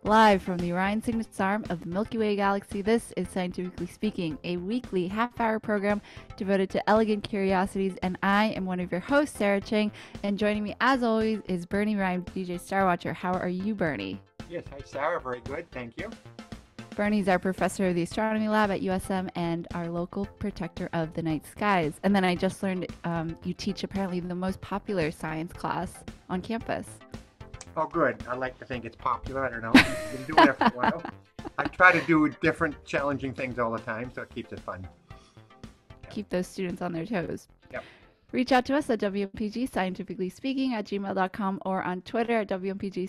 Live from the Orion Cygnus arm of the Milky Way galaxy, this is Scientifically Speaking, a weekly half-hour program devoted to elegant curiosities, and I am one of your hosts, Sarah Chang, and joining me as always is Bernie Ryan, DJ Star Watcher. How are you, Bernie? Yes, hi Sarah, very good, thank you. Bernie's our professor of the astronomy lab at USM and our local protector of the night skies. And then I just learned you teach apparently the most popular science class on campus. Oh, good. I like to think it's popular. I don't know. I've been doing it for a while. I try to do different challenging things all the time, so it keeps it fun. Keep those students on their toes. Yep. Reach out to us at WMPG, scientifically speaking, at gmail.com or on Twitter at WMPG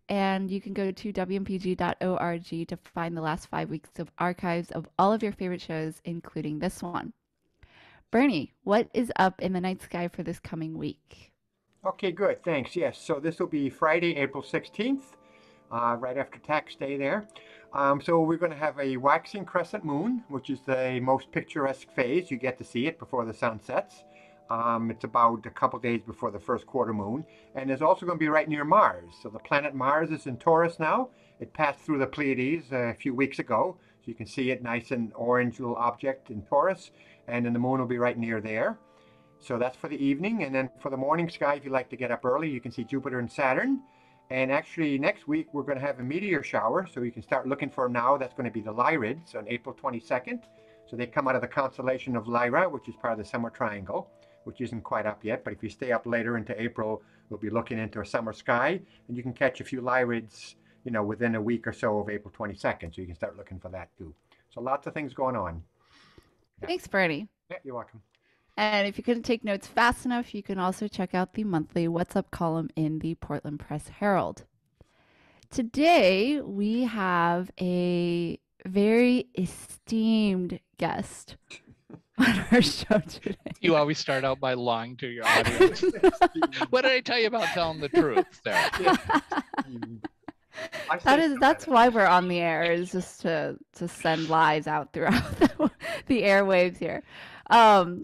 And you can go to wmpg.org to find the last 5 weeks of archives of all of your favorite shows, including this one. Bernie, what is up in the night sky for this coming week? Okay, good. Thanks. Yes, so this will be Friday, April 16th, right after tax day there. So we're going to have a waxing crescent moon, which is the most picturesque phase. You get to see it before the sun sets. It's about a couple days before the first quarter moon. And it's also going to be right near Mars. So the planet Mars is in Taurus now. It passed through the Pleiades a few weeks ago. So you can see it nice and orange little object in Taurus. And then the moon will be right near there. So that's for the evening. And then for the morning sky, if you like to get up early, you can see Jupiter and Saturn. And actually next week, we're going to have a meteor shower. So you can start looking for them now. That's going to be the Lyrids on April 22nd. So they come out of the constellation of Lyra, which is part of the Summer Triangle, which isn't quite up yet. But if you stay up later into April, we'll be looking into a summer sky. And you can catch a few Lyrids, within a week or so of April 22nd. So you can start looking for that too. So lots of things going on. Yeah. Thanks, Bernie. Yeah, you're welcome. And if you couldn't take notes fast enough, you can also check out the monthly What's Up column in the Portland Press Herald. Today, we have a very esteemed guest on our show today. You always start out by lying to your audience. What did I tell you about telling the truth there? That's why we're on the air, is just to send lies out throughout the airwaves here.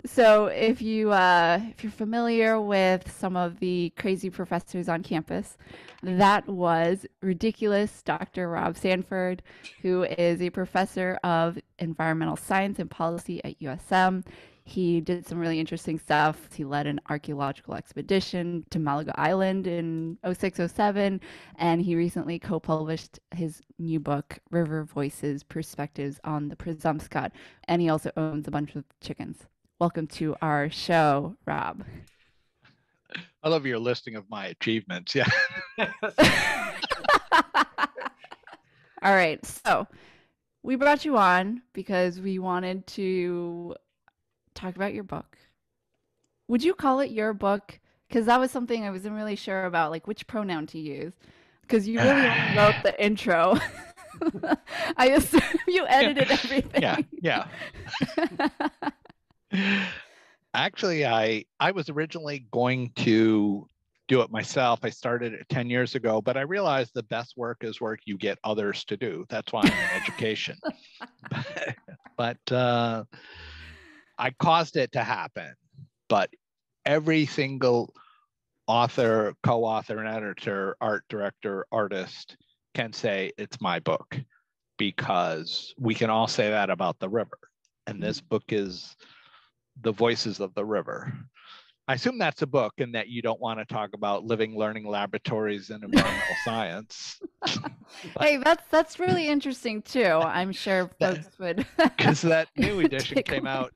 So if you're familiar with some of the crazy professors on campus, that was ridiculous Dr. Rob Sanford, who is a professor of environmental science and policy at USM. He did some really interesting stuff. He led an archaeological expedition to Malaga Island in 06-07, and he recently co-published his new book, River Voices, Perspectives on the Presumpscot, and he also owns a bunch of chickens. Welcome to our show, Rob. I love your listing of my achievements. Yeah. All right, so we brought you on because we wanted to talk about your book. Would you call it your book? Because that was something I wasn't really sure about, like which pronoun to use. Because you really only wrote the intro. I assume you edited everything. Yeah. Actually, I was originally going to do it myself. I started it 10 years ago, but I realized the best work is work you get others to do. That's why I'm in education. But I caused it to happen, but every single author, co-author, and editor, art director, artist can say it's my book, because we can all say that about the river. And this book is The Voices of the River. I assume that's a book and that you don't want to talk about living learning laboratories and environmental science. Hey, that's really interesting too. I'm sure folks would. Because that new edition came out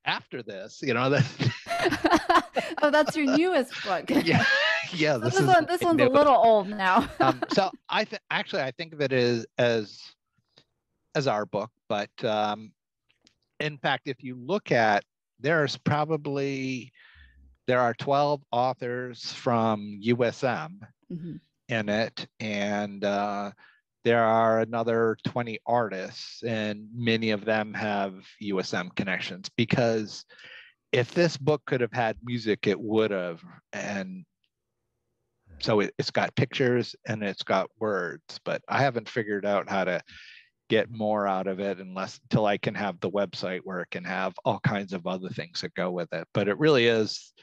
after this, Oh, that's your newest book. Yeah. This one's a little old now. So I think of it as our book, but in fact, if you look at, there are 12 authors from USM in it, and there are another 20 artists, and many of them have USM connections, because if this book could have had music, it would have. And so it's got pictures and it's got words, but I haven't figured out how to get more out of it until I can have the website where it can have all kinds of other things that go with it. But it really is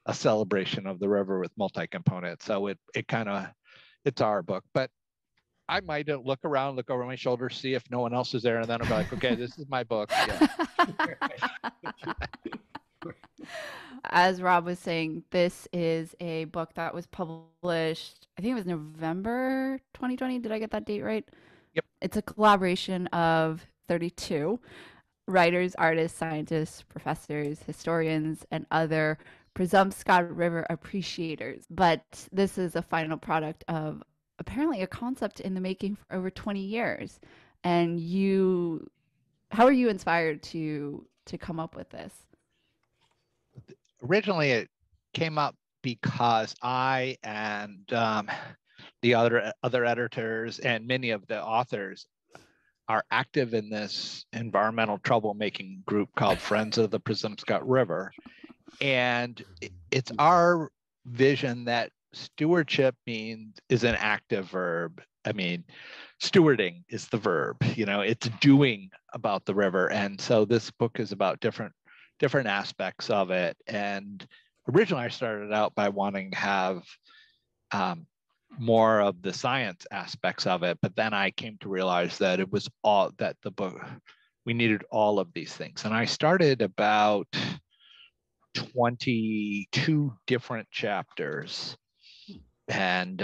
a celebration of the river with multi-components. So it kind of it's our book. But I might look around, look over my shoulder, see if no one else is there, and then I'll be like, okay, this is my book. Yeah. As Rob was saying, this is a book that was published, I think it was November 2020. Did I get that date right? Yep. It's a collaboration of 32 writers, artists, scientists, professors, historians, and other Presumpscot River appreciators. But this is a final product of apparently a concept in the making for over 20 years. And how are you inspired to come up with this? Originally, it came up because I and the other editors and many of the authors are active in this environmental troublemaking group called Friends of the Presumpscot River. And it's our vision that stewardship is an active verb. I mean, stewarding is the verb, it's doing about the river. And so this book is about different aspects of it. And originally I started out by wanting to have more of the science aspects of it, but then I came to realize that it was all that the book, we needed all of these things. And I started about 22 different chapters and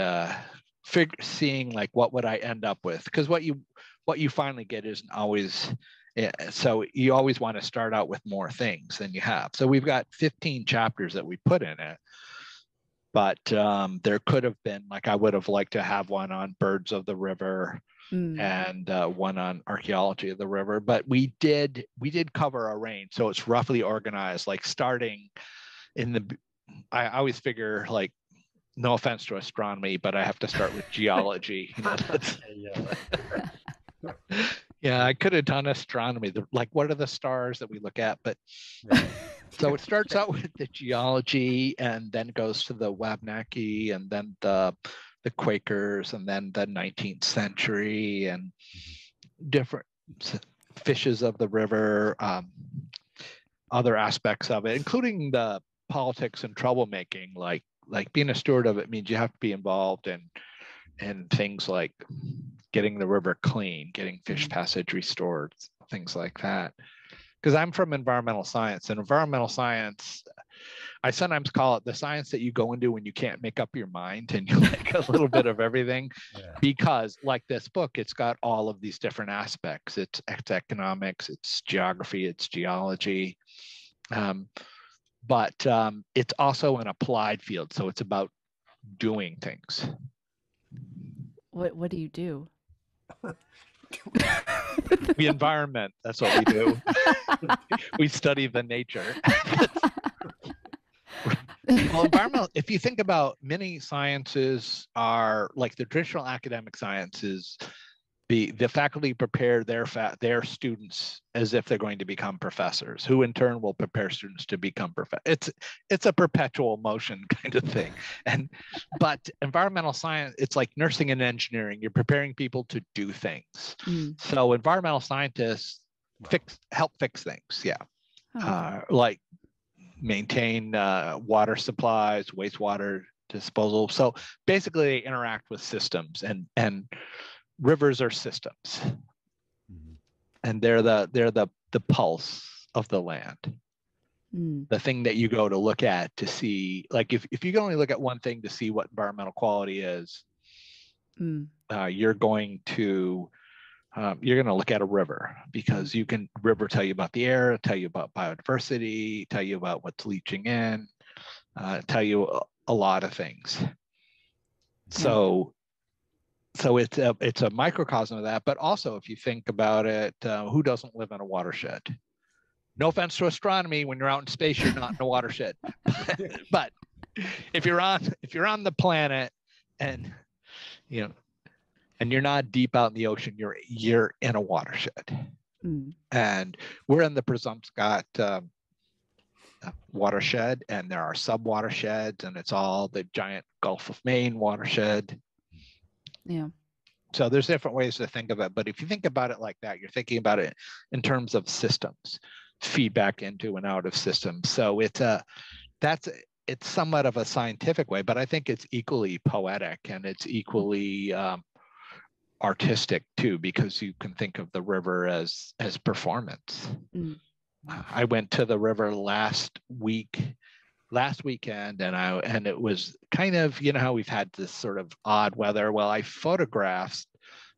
seeing like what would I end up with, because what you finally get isn't always, so you always want to start out with more things than you have. So we've got 15 chapters that we put in it. But there could have been, like, I would have liked to have one on birds of the river and one on archaeology of the river. But we did cover a range. So it's roughly organized, like starting I always figure, like, no offense to astronomy, but I have to start with geology. Yeah, I could have done astronomy. Like, what are the stars that we look at? But so it starts out with the geology and then goes to the Wabanaki and then the Quakers and then the 19th century and different fishes of the river, other aspects of it, including the politics and troublemaking. Like being a steward of it means you have to be involved in things like getting the river clean, getting fish passage restored, things like that. Because I'm from environmental science, and environmental science, I sometimes call it the science that you go into when you can't make up your mind and you like a little bit of everything. Because like this book, it's got all of these different aspects. It's economics, it's geography, it's geology. But it's also an applied field. So it's about doing things. What do you do? The environment, that's what we do. We study the nature. Well, environmental, if you think about, many sciences are like the traditional academic sciences, the faculty prepare their students as if they're going to become professors, who in turn will prepare students to become professors. It's a perpetual motion kind of thing. But environmental science, it's like nursing and engineering. You're preparing people to do things. So environmental scientists help fix things. Yeah. Like maintain water supplies, wastewater disposal. So basically they interact with systems, and rivers are systems, and they're the pulse of the land. The thing that you go to look at to see, like if you can only look at one thing to see what environmental quality is, you're going to look at a river, because river tell you about the air, tell you about biodiversity, tell you about what's leaching in, tell you a lot of things. So it's a microcosm of that. But also, if you think about it, who doesn't live in a watershed? No offense to astronomy, when you're out in space, you're not in a watershed. But if you're on the planet, and and you're not deep out in the ocean, you're in a watershed. And we're in the Presumpscot watershed, and there are sub-watersheds, and it's all the giant Gulf of Maine watershed. Yeah. So there's different ways to think of it, but if you think about it like that, you're thinking about it in terms of systems, feedback into and out of systems. So it's somewhat of a scientific way, but I think it's equally poetic and it's equally artistic too, because you can think of the river as performance. Mm. I went to the river last weekend, and it was kind of, you know how we've had this sort of odd weather. Well, I photographed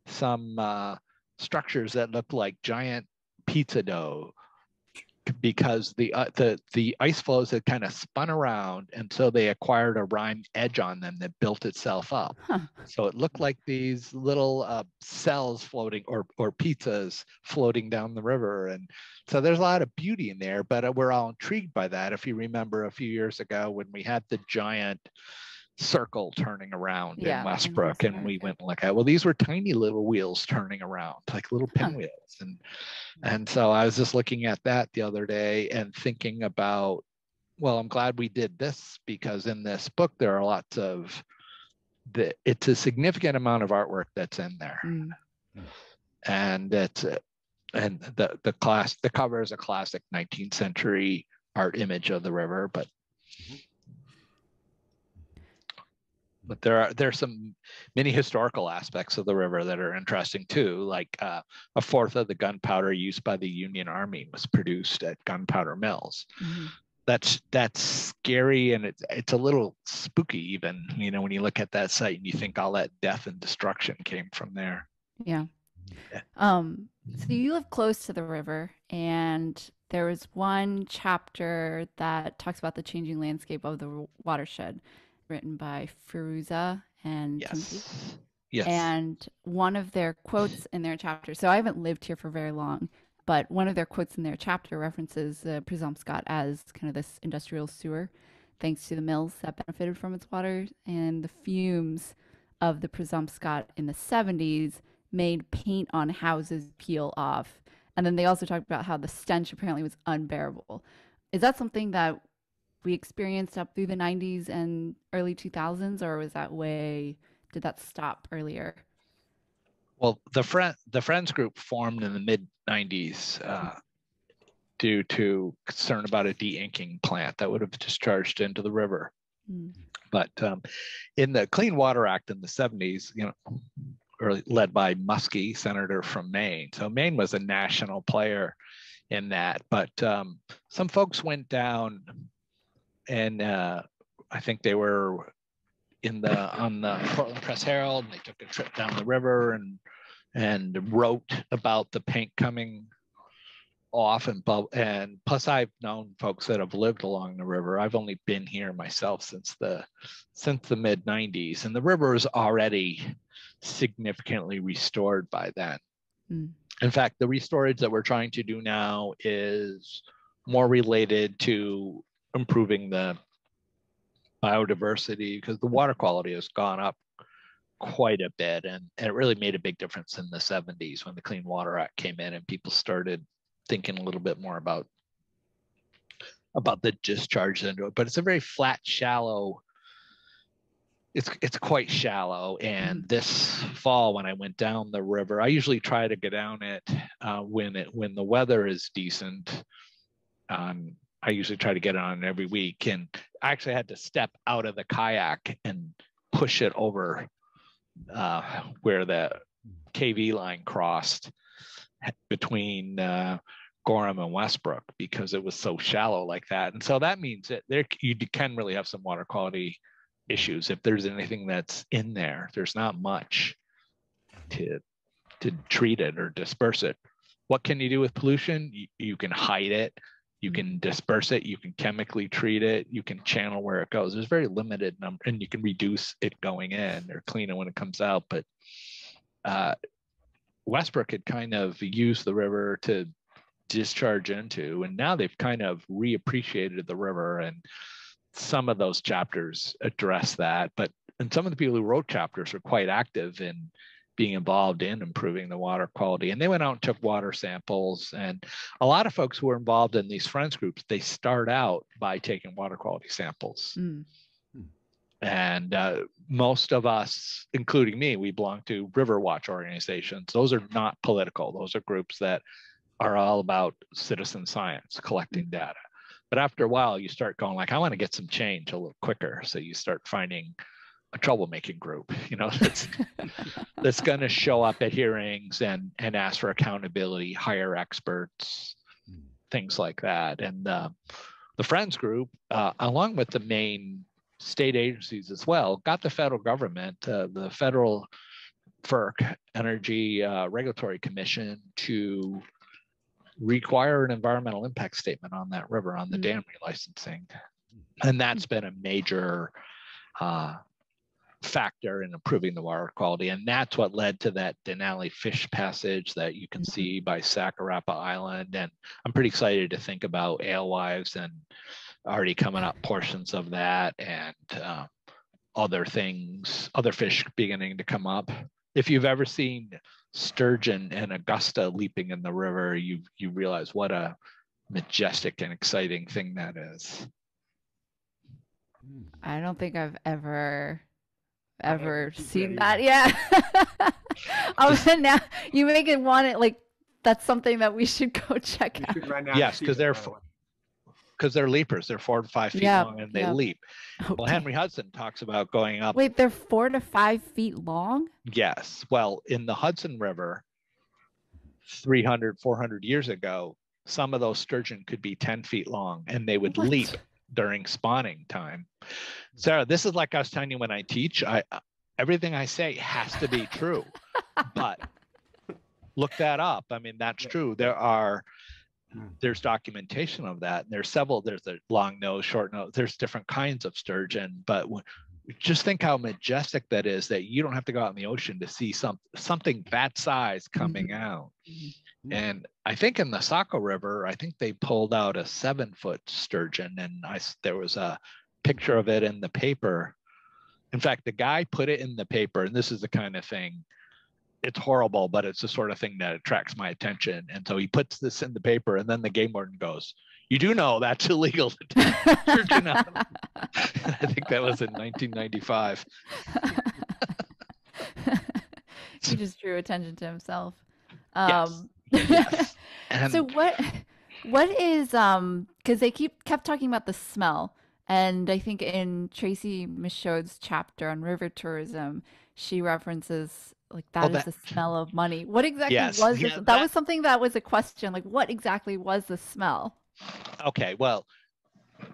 some structures that look like giant pizza dough, because the ice flows had kind of spun around, and so they acquired a rimed edge on them that built itself up. Huh. So it looked like these little cells floating, or pizzas floating down the river. And so there's a lot of beauty in there, but we're all intrigued by that. If you remember a few years ago when we had the giant circle turning around in Yeah, in Westbrook, and we Westbrook. went and looked at, well, these were tiny little wheels turning around, like little Huh. pinwheels. And so I was just looking at that the other day and thinking about, well, I'm glad we did this, because in this book there are lots of it's a significant amount of artwork that's in there. Mm. And it's and the cover is a classic 19th century art image of the river, but there's some many historical aspects of the river that are interesting too. Like a fourth of the gunpowder used by the Union Army was produced at gunpowder mills. Mm-hmm. That's scary, and it's a little spooky even, you know, when you look at that site and you think all that death and destruction came from there. Yeah. So you live close to the river, and there was one chapter that talks about the changing landscape of the watershed, written by Firuza and Timothy. Yes. And one of their quotes in their chapter, so I haven't lived here for very long, but one of their quotes in their chapter references Presumpscot as kind of this industrial sewer, thanks to the mills that benefited from its water, and the fumes of the Presumpscot in the 70s made paint on houses peel off. And then they also talked about how the stench apparently was unbearable. Is that something that we experienced up through the 90s and early 2000s, or was that did that stop earlier? Well, the Friends group formed in the mid 90s due to concern about a de-inking plant that would have discharged into the river. Mm. But in the Clean Water Act in the 70s, you know, led by Muskie, senator from Maine. So Maine was a national player in that. But some folks went down, and I think they were on the Portland Press Herald, and they took a trip down the river and wrote about the paint coming off. And plus, I've known folks that have lived along the river. I've only been here myself since the mid 90s, and the river is already significantly restored by then. Mm. In fact, the restorage that we're trying to do now is more related to improving the biodiversity, because the water quality has gone up quite a bit, and it really made a big difference in the 70s when the Clean Water Act came in and people started thinking a little bit more about the discharge into it. But it's a very flat, shallow, it's quite shallow. And this fall, when I went down the river, I usually try to go down it when the weather is decent. I usually try to get on every week, and I actually had to step out of the kayak and push it over where the KV line crossed between Gorham and Westbrook, because it was so shallow like that. And so that means that you can really have some water quality issues. If there's anything that's in there, there's not much to treat it or disperse it. What can you do with pollution? You can hide it, you can disperse it, you can chemically treat it, you can channel where it goes. There's very limited number, and you can reduce it going in or clean it when it comes out. But Westbrook had kind of used the river to discharge into, and now they've kind of reappreciated the river, and some of those chapters address that. And some of the people who wrote chapters are quite active in being involved in improving the water quality. And they went out and took water samples. And a lot of folks who are involved in these friends groups, they start out by taking water quality samples. Mm. And most of us, including me, we belong to River Watch organizations. Those are not political. Those are groups that are all about citizen science, collecting data. But after a while, you start going like, I want to get some change a little quicker. So you start finding a troublemaking group, that's going to show up at hearings and ask for accountability, hire experts, things like that. And the Friends group, along with the main state agencies as well, got the federal government, the federal FERC, Energy Regulatory Commission, to require an environmental impact statement on that river, on the dam relicensing. And that's been a major factor in improving the water quality. And that's what led to that Denali fish passage that you can see by Sakarapa Island. And I'm pretty excited to think about alewives and already coming up portions of that, and other things, other fish beginning to come up. If you've ever seen sturgeon and Augusta leaping in the river, you realize what a majestic and exciting thing that is. I don't think I've ever seen that that. Yeah. Now you make it want it, like that's something that we should go check out. Yes, because they're leapers. They're 4 to 5 feet long, and they leap. Okay. Well, Henry Hudson talks about going up. Wait, they're 4 to 5 feet long? Yes. Well, in the Hudson River, 300, 400 years ago, some of those sturgeon could be 10 feet long, and they would leap during spawning time. Sarah, this is like I was telling you when I teach. Everything I say has to be true, but look that up. I mean, that's true. There's documentation of that. And there's a long nose, short nose. There's different kinds of sturgeon, but just think how majestic that is, that you don't have to go out in the ocean to see something that size coming out. And I think in the Saco River, I think they pulled out a 7-foot sturgeon, and there was a picture of it in the paper. In fact, the guy put it in the paper, and this is the kind of thing, it's horrible, but it's the sort of thing that attracts my attention. And so he puts this in the paper, and then the game warden goes, "You do know that's illegal to take sturgeon out." I think that was in 1995. He just drew attention to himself. Yes. So what is because they kept talking about the smell, and I think in Tracy Michaud's chapter on river tourism, she references like that is the smell of money. What exactly was this? That was something that was a question. Like, what exactly was the smell? Okay, well,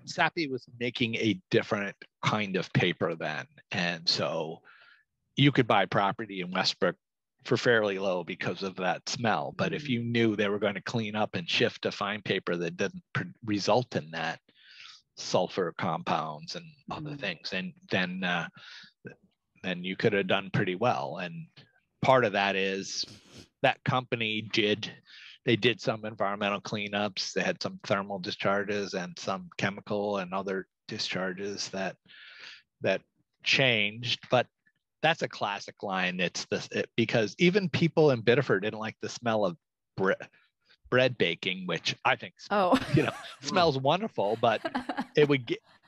Sappi was making a different kind of paper then, and so you could buy property in Westbrook for fairly low because of that smell. But if you knew they were going to clean up and shift to fine paper that didn't result in that sulfur compounds and other things, and then you could have done pretty well. And part of that is that company did some environmental cleanups. They had some thermal discharges and some chemical and other discharges that changed. But that's a classic line. Because even people in Biddeford didn't like the smell of bread baking, which I think smells wonderful, but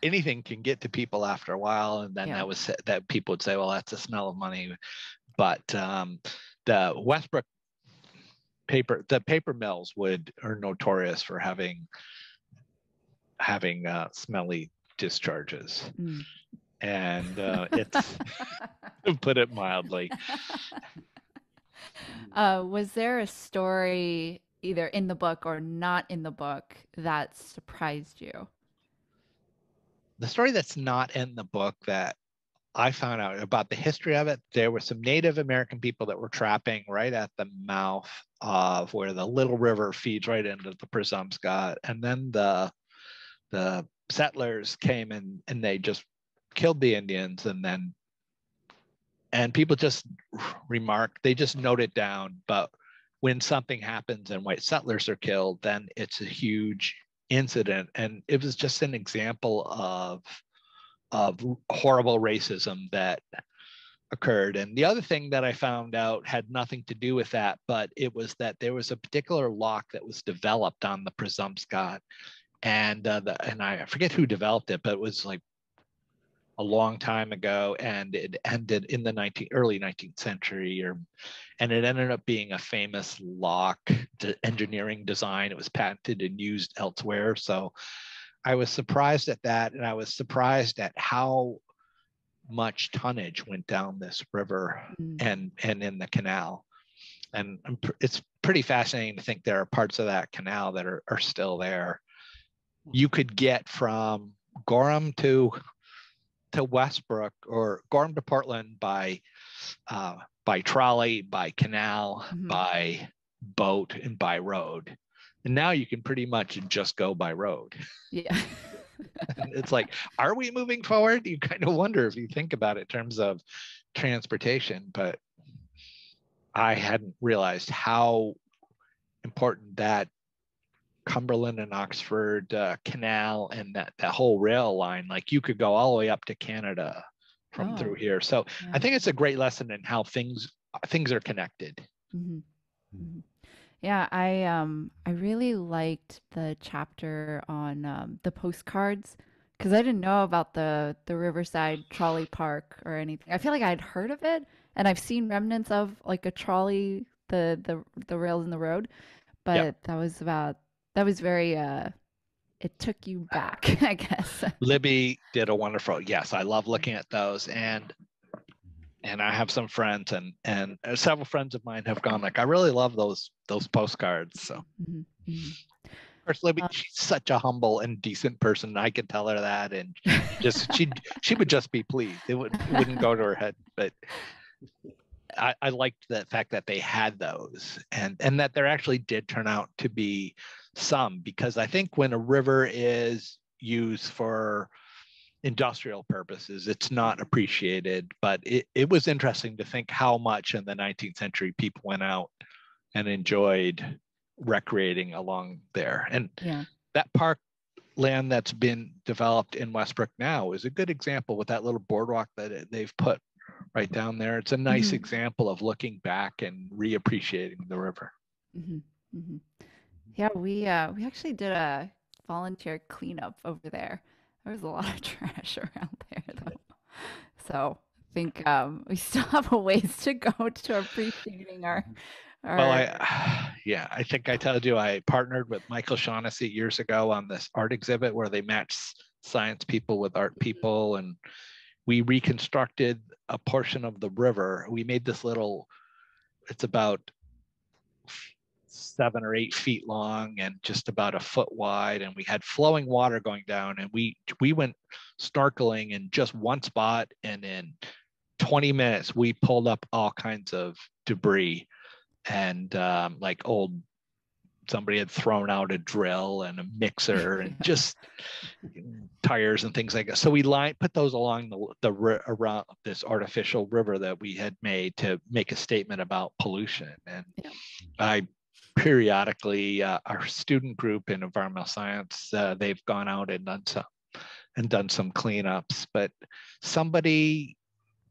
anything can get to people after a while. And then that people would say, well, that's the smell of money. But the Westbrook paper mills are notorious for having smelly discharges. And it's, to put it mildly. Was there a story either in the book or not in the book that surprised you? The story that's not in the book that I found out about the history of it, there were some Native American people that were trapping right at the mouth of where the Little River feeds right into the Presumpscot. And then the settlers came and they just killed the Indians, and people just they just note it down. But when something happens and white settlers are killed, then it's a huge incident. And it was just an example of horrible racism that occurred. And the other thing that I found out had nothing to do with that, but it was that there was a particular lock that was developed on the Presumpscot, and I forget who developed it, but it was like a long time ago, and it ended in the early 19th century, and it ended up being a famous lock engineering design. It was patented and used elsewhere. So I was surprised at that, and I was surprised at how much tonnage went down this river and in the canal. And it's pretty fascinating to think there are parts of that canal that are still there. You could get from Gorham to Westbrook, or Gorham to Portland by trolley, by canal, by boat, and by road. And now you can pretty much just go by road. Yeah. It's like, are we moving forward? You kind of wonder if you think about it in terms of transportation, but I hadn't realized how important that Cumberland and Oxford canal and that whole rail line, like you could go all the way up to Canada from through here. So yeah. I think it's a great lesson in how things are connected. Yeah, I really liked the chapter on the postcards, because I didn't know about the Riverside Trolley Park or anything. I feel like I'd heard of it, and I've seen remnants of like a trolley, the rails in the road, but that was very it took you back, I guess. Libby did a wonderful, yes, I love looking at those, and I have some friends and several friends of mine have gone like, I really love those postcards. So of course, Libby, she's such a humble and decent person. I could tell her that, and she would just be pleased. It wouldn't go to her head. But I liked the fact that they had those, and that there actually did turn out to be some, because I think when a river is used for industrial purposes, it's not appreciated. But it was interesting to think how much in the 19th century people went out and enjoyed recreating along there. And that park land that's been developed in Westbrook now is a good example with that little boardwalk that they've put right down there. It's a nice example of looking back and reappreciating the river. Yeah, we actually did a volunteer cleanup over there. There was a lot of trash around there, though. So I think we still have a ways to go to appreciating our. Well, I think I told you I partnered with Michael Shaughnessy years ago on this art exhibit where they matched science people with art people, and we reconstructed a portion of the river. We made this little, it's about 7 or 8 feet long and just about a foot wide, and we had flowing water going down, and we went snorkeling in just one spot, and in 20 minutes we pulled up all kinds of debris, and like somebody had thrown out a drill and a mixer and just tires and things like that. So we put those along around this artificial river that we had made to make a statement about pollution. And I periodically, our student group in environmental science, they've gone out and done some cleanups, but somebody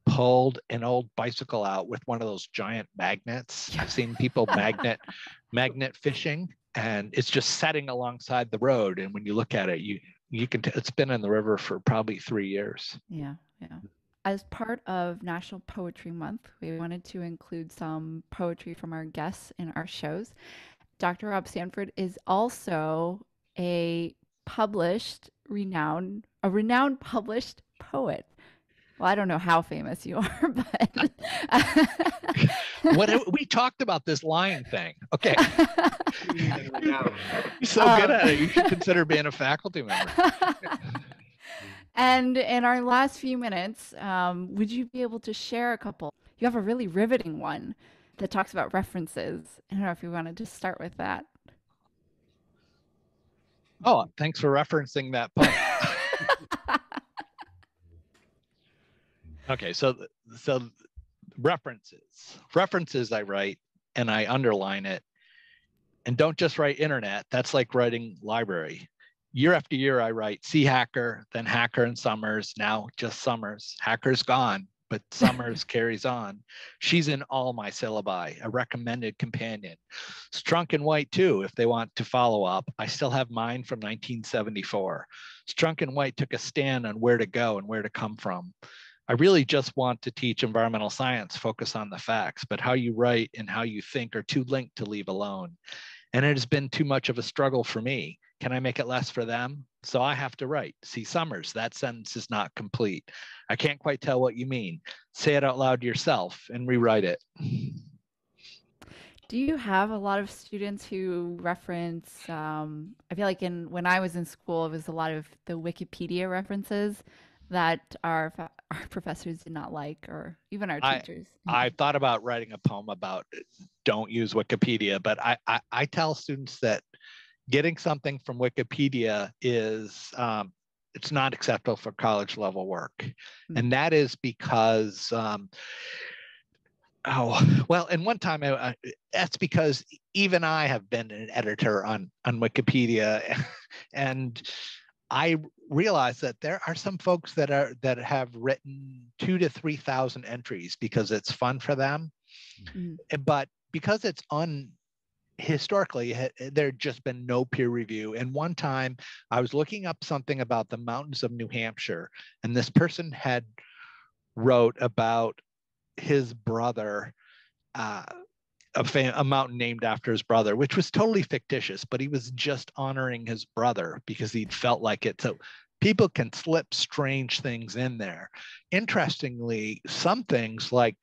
pulled an old bicycle out with one of those giant magnets. I've seen people magnet fishing, and it's just setting alongside the road. And when you look at it, you can it's been in the river for probably 3 years. Yeah. As part of National Poetry Month, we wanted to include some poetry from our guests in our shows. Dr. Rob Sanford is also a renowned published poet. Well, I don't know how famous you are, but we talked about this line thing. Okay. You're so good at it. You should consider being a faculty member. And in our last few minutes, would you be able to share a couple? You have a really riveting one that talks about references. I don't know if you wanted to start with that. Oh, thanks for referencing that poem. Okay, so references I write and I underline it, and don't just write internet. That's like writing library. Year after year, I write Sea Hacker, then Hacker and Summers, now just Summers. Hacker's gone, but Summers carries on. She's in all my syllabi, a recommended companion. Strunk and White too, if they want to follow up. I still have mine from 1974. Strunk and White took a stand on where to go and where to come from. I really just want to teach environmental science, focus on the facts, but how you write and how you think are too linked to leave alone. And it has been too much of a struggle for me. Can I make it less for them? So I have to write. See, Summers, that sentence is not complete. I can't quite tell what you mean. Say it out loud to yourself and rewrite it. Do you have a lot of students who reference? I feel like when I was in school, it was a lot of the Wikipedia references that our professors did not like, or even our I teachers. I thought about writing a poem about don't use Wikipedia, but I tell students that getting something from Wikipedia is it's not acceptable for college level work, and that is because oh well, and one time that's because even I have been an editor on Wikipedia, and I realize that there are some folks that have written 2,000 to 3,000 entries because it's fun for them, but because it's historically there just been no peer review. And one time I was looking up something about the mountains of New Hampshire, and this person had wrote about his brother, a mountain named after his brother, which was totally fictitious, but he was just honoring his brother because he'd felt like it. So people can slip strange things in there. Interestingly, some things like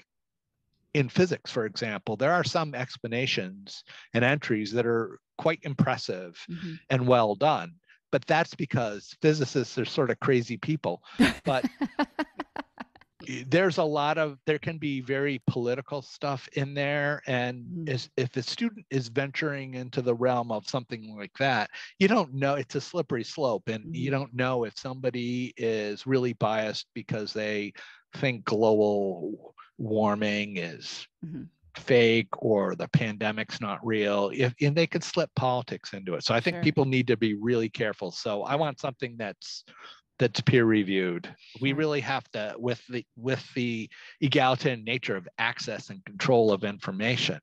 in physics, for example, there are some explanations and entries that are quite impressive and well done. But that's because physicists are sort of crazy people. But there can be very political stuff in there. And if a student is venturing into the realm of something like that, you don't know, it's a slippery slope. And you don't know if somebody is really biased because they think global warming is fake or the pandemic's not real, and they could slip politics into it. So I think people need to be really careful. So I want something that's peer reviewed. We really have to, with the egalitarian nature of access and control of information,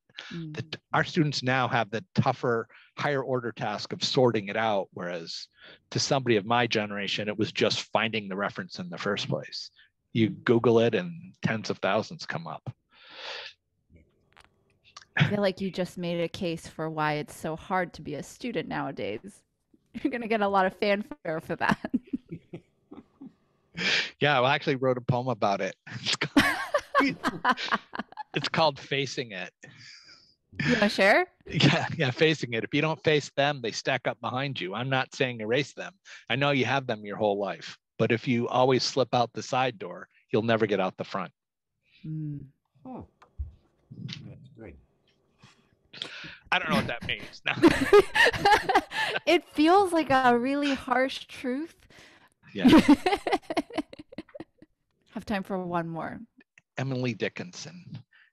that our students now have the tougher, higher order task of sorting it out, whereas to somebody of my generation, it was just finding the reference in the first place. You Google it and tens of thousands come up. I feel like you just made a case for why it's so hard to be a student nowadays. You're going to get a lot of fanfare for that. Yeah, I actually wrote a poem about it. It's called Facing It. You want to share? Yeah, facing it. If you don't face them, they stack up behind you. I'm not saying erase them. I know you have them your whole life, but if you always slip out the side door, you'll never get out the front. Oh, that's great. I don't know what that means. It feels like a really harsh truth. Yeah. Have time for one more. Emily Dickinson.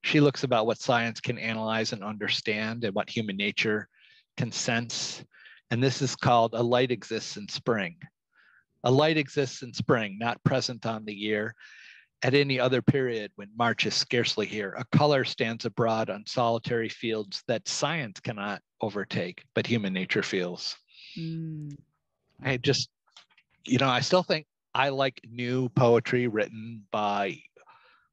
She looks about what science can analyze and understand and what human nature can sense. And this is called A Light Exists in Spring. A light exists in spring, not present on the year. At any other period when March is scarcely here, a color stands abroad on solitary fields that science cannot overtake, but human nature feels. I just, I still think I like new poetry written by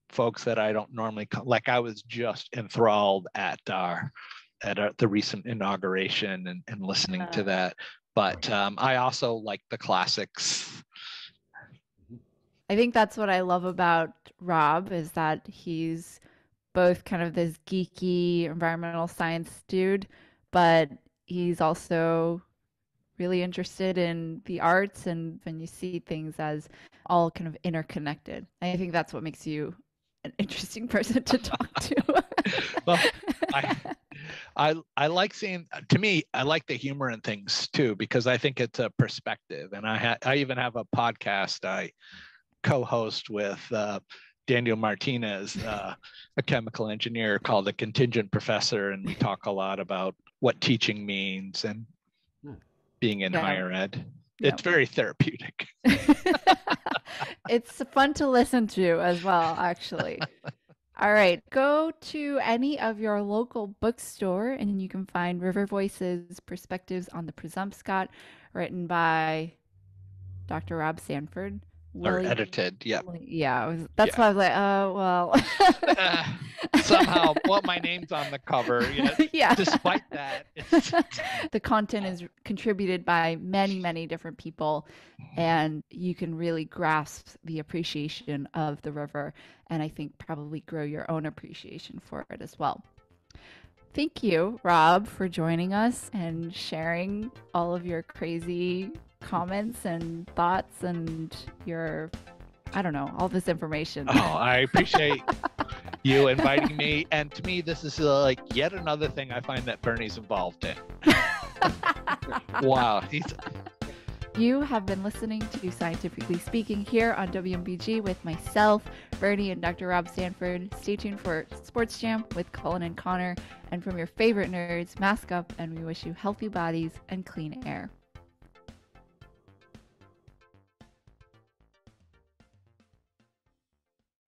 folks that I don't normally, like I was just enthralled at the recent inauguration and listening to that. But I also like the classics. I think that's what I love about Rob is that he's both kind of this geeky environmental science dude, but he's also really interested in the arts and when you see things as all kind of interconnected. I think that's what makes you an interesting person to talk to. Well, I like seeing, to me, I like the humor in things too, because I think it's a perspective. And I even have a podcast I co-host with Daniel Martinez, a chemical engineer, called The Contingent Professor. And we talk a lot about what teaching means and being in higher ed. It's very therapeutic. It's fun to listen to as well, actually. All right. Go to any of your local bookstore and you can find River Voices Perspectives on the Presumpscot, written by Dr. Rob Sanford. Or Willie. edited. Yeah. Yeah, that's Yeah. why I was like, well. Uh, somehow, well, my name's on the cover. Yeah. Despite that, it's The content is contributed by many, many different people, and you can really grasp the appreciation of the river, and I think probably grow your own appreciation for it as well. Thank you, Rob, for joining us and sharing all of your crazy comments and thoughts and your, I don't know, all this information. Oh, I appreciate you inviting me. And to me, this is like yet another thing I find that Bernie's involved in. Wow. You have been listening to Scientifically Speaking here on WMBG with myself, Bernie, and Dr. Rob Sanford. Stay tuned for Sports Jam with Cullen and Connor. And from your favorite nerds, mask up, and we wish you healthy bodies and clean air.